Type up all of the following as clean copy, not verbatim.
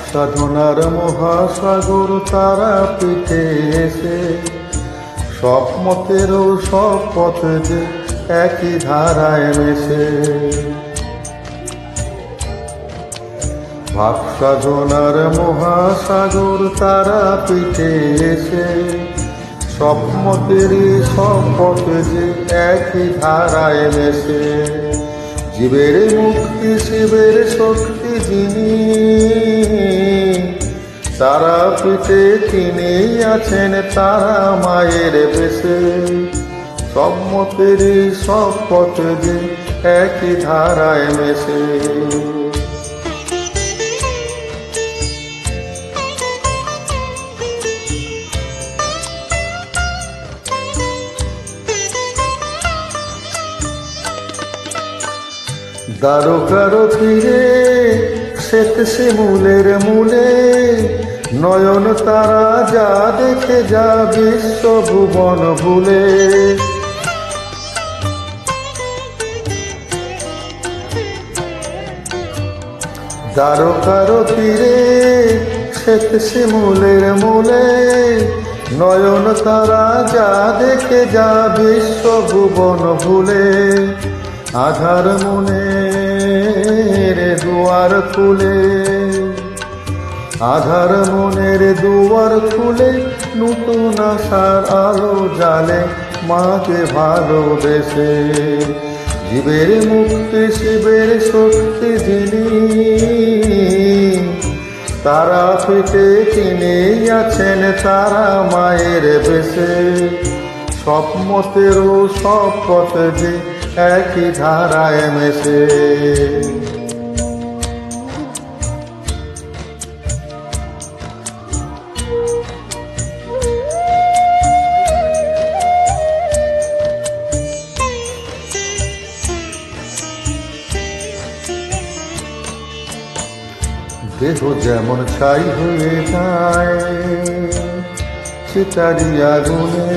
সাধনার মহাসাগর তারাপীঠে এসে সব মতেরও সব পথে যে একই ধারায় মেশে। ভাব সাধনার মহাসাগর তারাপীঠে এসে সব মতেরই সব পথে যে একই ধারায় মেশে। জীবের মুক্তি শিবের শক্তি যিনি, তারাপীঠে তিনি আছেন তারা মায়ের বেশে। সব মতেরই সব পথে যে একই ধারায় মেশে। দ্বারকার তীরে শ্বেত শিমুলের মূলে নয়ন তারা যা দেখে যা বিশ্বভুবন ভুলে। দ্বারকার তীরে শ্বেত শিমুলের মূলে নয়ন তারা যা দেখে যা বিশ্বভুবন ভুলে। আধার মনের দুয়ার খুলে, আধার মনের দুয়ার খুলে নতুন আশার আলো জালে মাকে ভালোবেসে। জীবের মুক্তি শিবের শক্তি যিনি, তারাপীঠে তিনি আছেন তারা মায়ের বেশে। সব মতেরও সব পথে যে একই ধারায় মেশে। দেহ যেমন ছাই হয়ে যায় চিতারি আগুনে,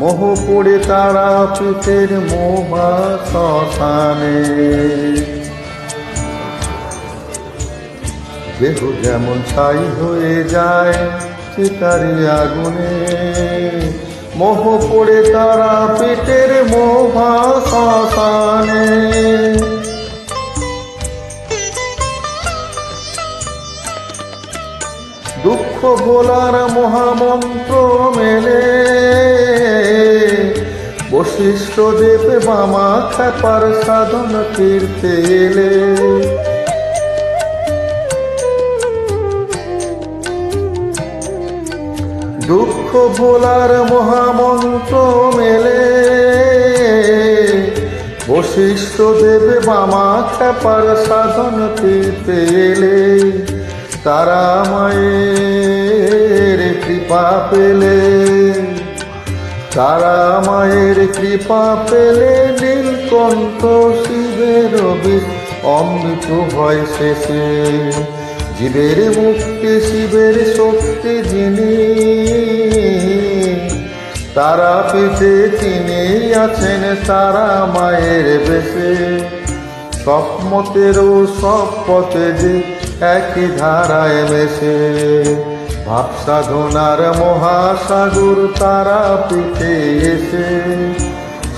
মোহ পড়ে তারাপীঠের মোহা শ্মশানে। দেহ যেমন ছাই হয়ে যায় চিতারি আগুনে, মোহ পড়ে তারাপীঠের মোহা শ্মশানে। দুঃখ ভোলার মহামন্ত্র মেলে বশিষ্ঠ দেব বামা খ্যাপার সাধন তীর্থে এলে। দুঃখ ভোলার মহামন্ত্র মেলে বশিষ্ঠ দেব বামা খ্যাপার সাধন তীর্থে এলে। তারা মায়ের কৃপা পেলে, তারা মায়ের কৃপা পেলে নীলকণ্ঠ শিবের বিষ অমৃত হয় শেষে। জীবের মুক্তি শিবের শক্তি যিনি, তারাপীঠে তিনি আছেন তারা মায়ের বেশে। সব মতেরও সব পথে যে একই ধারায় মেশে। ভাব সাধনার মহাসাগর তারাপীঠে এসে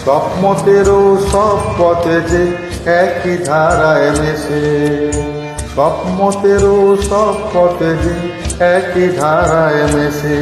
সব মতেরও সব পথে যে একই ধারায় মেশে। সব মতেরও সব পথে যে একই ধারায় মেশে।